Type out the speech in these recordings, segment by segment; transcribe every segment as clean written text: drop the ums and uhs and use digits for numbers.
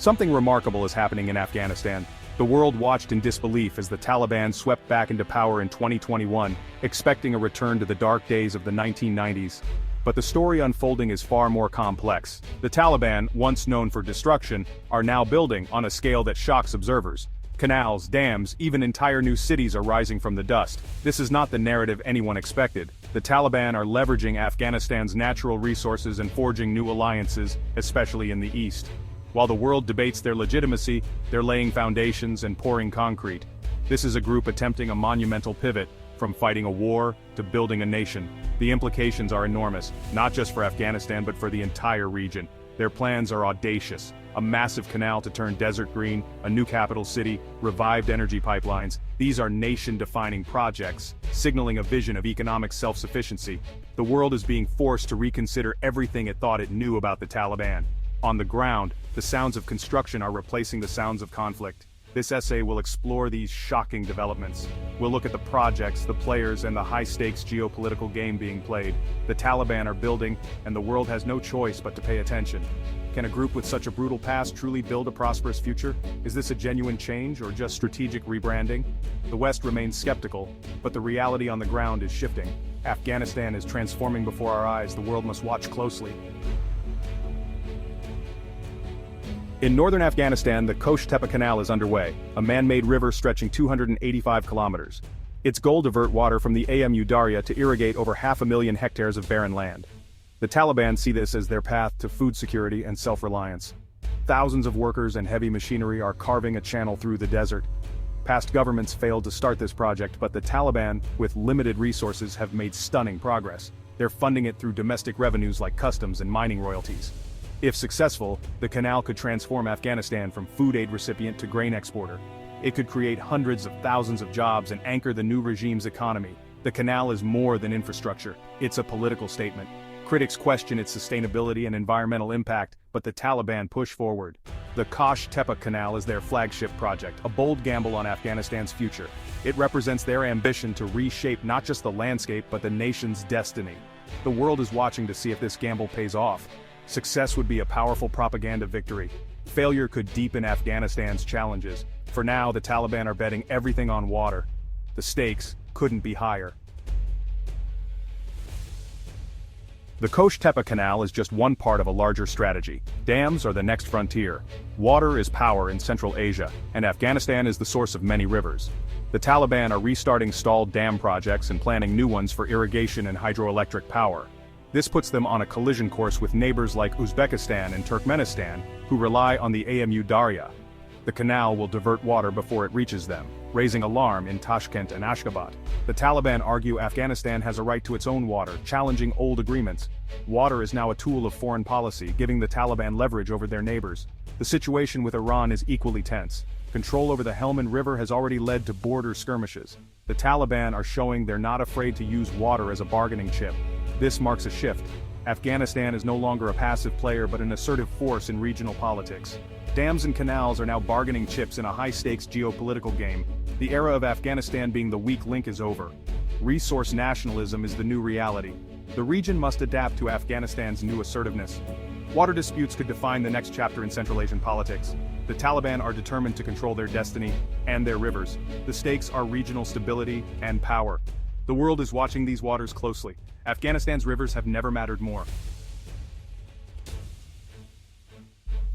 Something remarkable is happening in Afghanistan. The world watched in disbelief as the Taliban swept back into power in 2021, expecting a return to the dark days of the 1990s. But the story unfolding is far more complex. The Taliban, once known for destruction, are now building on a scale that shocks observers. Canals, dams, even entire new cities are rising from the dust. This is not the narrative anyone expected. The Taliban are leveraging Afghanistan's natural resources and forging new alliances, especially in the east. While the world debates their legitimacy, they're laying foundations and pouring concrete. This is a group attempting a monumental pivot, from fighting a war to building a nation. The implications are enormous, not just for Afghanistan but for the entire region. Their plans are audacious. A massive canal to turn desert green, a new capital city, revived energy pipelines. These are nation-defining projects, signaling a vision of economic self-sufficiency. The world is being forced to reconsider everything it thought it knew about the Taliban. On the ground, the sounds of construction are replacing the sounds of conflict. This essay will explore these shocking developments. We'll look at the projects, the players, and the high-stakes geopolitical game being played. The Taliban are building, and the world has no choice but to pay attention. Can a group with such a brutal past truly build a prosperous future? Is this a genuine change or just strategic rebranding? The West remains skeptical, but the reality on the ground is shifting. Afghanistan is transforming before our eyes. The world must watch closely. In northern Afghanistan, the Kosh Tepa Canal is underway, a man-made river stretching 285 kilometers. Its goal to divert water from the Amu Darya to irrigate over 500,000 hectares of barren land. The Taliban see this as their path to food security and self-reliance. Thousands of workers and heavy machinery are carving a channel through the desert. Past governments failed to start this project, but the Taliban, with limited resources, have made stunning progress. They're funding it through domestic revenues like customs and mining royalties. If successful, the canal could transform Afghanistan from food aid recipient to grain exporter. It could create hundreds of thousands of jobs and anchor the new regime's economy. The canal is more than infrastructure, it's a political statement. Critics question its sustainability and environmental impact, but the Taliban push forward. The Kosh Tepa Canal is their flagship project, a bold gamble on Afghanistan's future. It represents their ambition to reshape not just the landscape but the nation's destiny. The world is watching to see if this gamble pays off. Success would be a powerful propaganda victory. Failure could deepen Afghanistan's challenges. For now, the Taliban are betting everything on water. The stakes couldn't be higher. The Kosh Tepa Canal is just one part of a larger strategy. Dams are the next frontier. Water is power in Central Asia, and Afghanistan is the source of many rivers. The Taliban are restarting stalled dam projects and planning new ones for irrigation and hydroelectric power. This puts them on a collision course with neighbors like Uzbekistan and Turkmenistan, who rely on the Amu Darya. The canal will divert water before it reaches them, raising alarm in Tashkent and Ashgabat. The Taliban argue Afghanistan has a right to its own water, challenging old agreements. Water is now a tool of foreign policy, giving the Taliban leverage over their neighbors. The situation with Iran is equally tense. Control over the Helmand River has already led to border skirmishes. The Taliban are showing they're not afraid to use water as a bargaining chip. This marks a shift. Afghanistan is no longer a passive player but an assertive force in regional politics. Dams and canals are now bargaining chips in a high-stakes geopolitical game. The era of Afghanistan being the weak link is over. Resource nationalism is the new reality. The region must adapt to Afghanistan's new assertiveness. Water disputes could define the next chapter in Central Asian politics. The Taliban are determined to control their destiny and their rivers. The stakes are regional stability and power. The world is watching these waters closely. Afghanistan's rivers have never mattered more.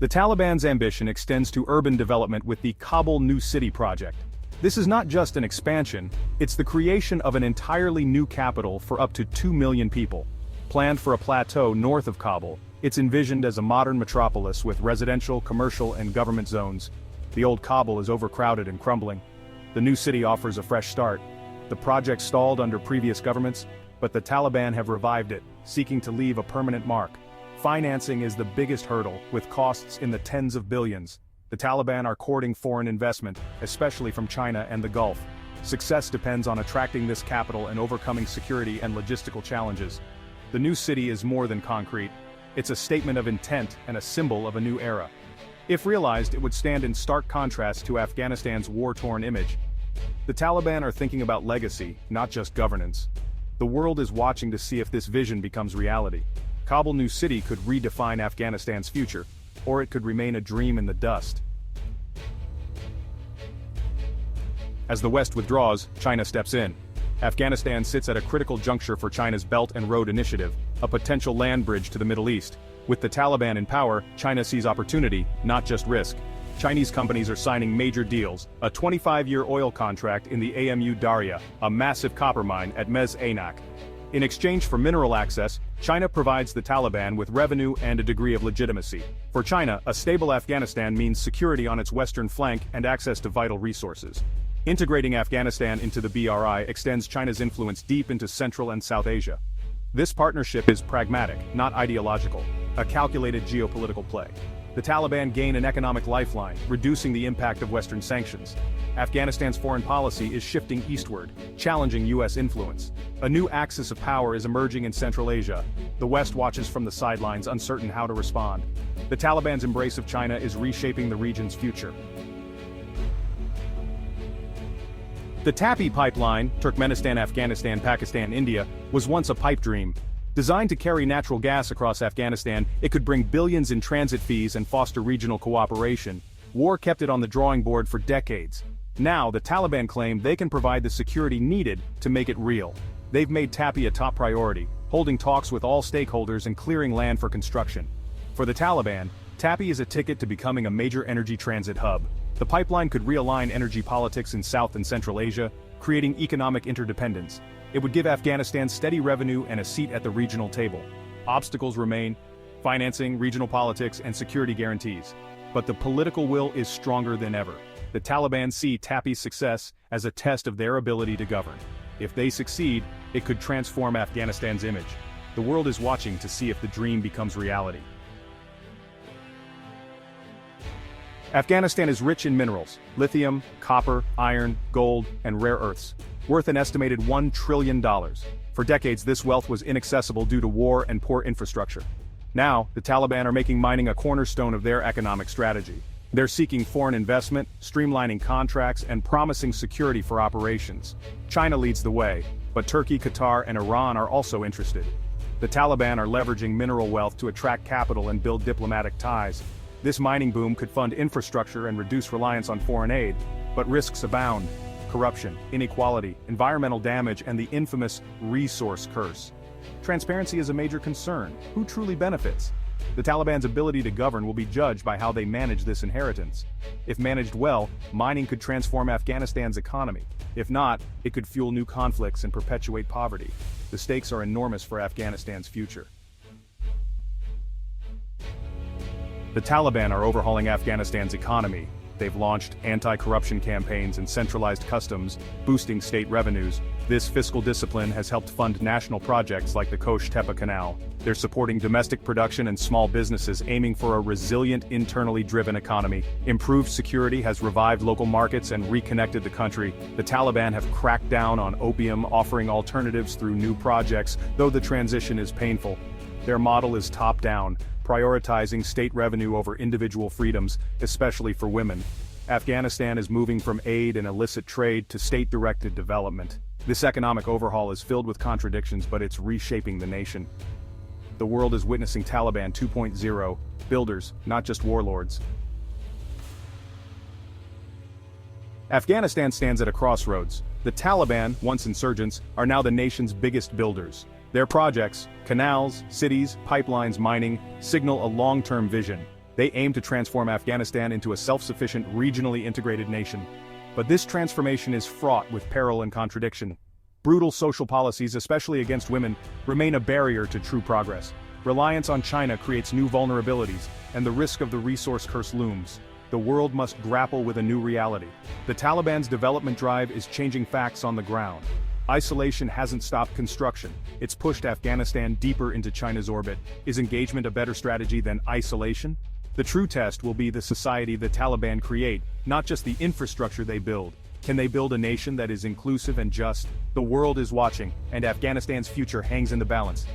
The Taliban's ambition extends to urban development with the Kabul New City project. This is not just an expansion, it's the creation of an entirely new capital for up to 2 million people. Planned for a plateau north of Kabul, it's envisioned as a modern metropolis with residential, commercial, and government zones. The old Kabul is overcrowded and crumbling. The new city offers a fresh start. The project stalled under previous governments, but the Taliban have revived it, seeking to leave a permanent mark. Financing is the biggest hurdle, with costs in the tens of billions. The Taliban are courting foreign investment, especially from China and the Gulf. Success depends on attracting this capital and overcoming security and logistical challenges. The new city is more than concrete. It's a statement of intent and a symbol of a new era. If realized, it would stand in stark contrast to Afghanistan's war-torn image. The Taliban are thinking about legacy, not just governance. The world is watching to see if this vision becomes reality. Kabul New City could redefine Afghanistan's future. or it could remain a dream in the dust. As the West withdraws, China steps in. Afghanistan sits at a critical juncture for China's Belt and Road Initiative, a potential land bridge to the Middle East. With the Taliban in power, China sees opportunity, not just risk. Chinese companies are signing major deals, a 25-year oil contract in the AMU Darya, a massive copper mine at Mez-Ainak. In exchange for mineral access, China provides the Taliban with revenue and a degree of legitimacy. For China, a stable Afghanistan means security on its western flank and access to vital resources. Integrating Afghanistan into the BRI extends China's influence deep into Central and South Asia. This partnership is pragmatic, not ideological, a calculated geopolitical play. The Taliban gain an economic lifeline, reducing the impact of Western sanctions. Afghanistan's foreign policy is shifting eastward, challenging U.S. influence. A new axis of power is emerging in Central Asia. The West watches from the sidelines, uncertain how to respond. The Taliban's embrace of China is reshaping the region's future. The TAPI pipeline, Turkmenistan, Afghanistan, Pakistan, India, was once a pipe dream. Designed to carry natural gas across Afghanistan, it could bring billions in transit fees and foster regional cooperation. War kept it on the drawing board for decades. Now, the Taliban claim they can provide the security needed to make it real. They've made TAPI a top priority, holding talks with all stakeholders and clearing land for construction. For the Taliban, TAPI is a ticket to becoming a major energy transit hub. The pipeline could realign energy politics in South and Central Asia, creating economic interdependence. It would give Afghanistan steady revenue and a seat at the regional table. Obstacles remain: financing, regional politics, and security guarantees. But the political will is stronger than ever. The Taliban see TAPI's success as a test of their ability to govern. If they succeed, it could transform Afghanistan's image. The world is watching to see if the dream becomes reality. Afghanistan is rich in minerals: lithium, copper, iron, gold, and rare earths, worth an estimated $1 trillion. For decades, this wealth was inaccessible due to war and poor infrastructure. Now, the Taliban are making mining a cornerstone of their economic strategy. They're seeking foreign investment, streamlining contracts, and promising security for operations. China leads the way, but Turkey, Qatar, and Iran are also interested. The Taliban are leveraging mineral wealth to attract capital and build diplomatic ties. This mining boom could fund infrastructure and reduce reliance on foreign aid, but risks abound: corruption, inequality, environmental damage, and the infamous resource curse. Transparency is a major concern. Who truly benefits? The Taliban's ability to govern will be judged by how they manage this inheritance. If managed well, mining could transform Afghanistan's economy. If not, it could fuel new conflicts and perpetuate poverty. The stakes are enormous for Afghanistan's future. The Taliban are overhauling Afghanistan's economy. They've launched anti-corruption campaigns and centralized customs, boosting state revenues. This fiscal discipline has helped fund national projects like the Kosh Tepa Canal. They're supporting domestic production and small businesses, aiming for a resilient, internally driven economy. Improved security has revived local markets and reconnected the country. The Taliban have cracked down on opium, offering alternatives through new projects, though the transition is painful. Their model is top-down, prioritizing state revenue over individual freedoms, especially for women. Afghanistan is moving from aid and illicit trade to state-directed development. This economic overhaul is filled with contradictions, but it's reshaping the nation. The world is witnessing Taliban 2.0, builders, not just warlords. Afghanistan stands at a crossroads. The Taliban, once insurgents, are now the nation's biggest builders. Their projects, canals, cities, pipelines, mining, signal a long-term vision. They aim to transform Afghanistan into a self-sufficient, regionally integrated nation. But this transformation is fraught with peril and contradiction. Brutal social policies, especially against women, remain a barrier to true progress. Reliance on China creates new vulnerabilities, and the risk of the resource curse looms. The world must grapple with a new reality. The Taliban's development drive is changing facts on the ground. Isolation hasn't stopped construction. It's pushed Afghanistan deeper into China's orbit. Is engagement a better strategy than isolation? The true test will be the society the Taliban create, not just the infrastructure they build. Can they build a nation that is inclusive and just? The world is watching, and Afghanistan's future hangs in the balance.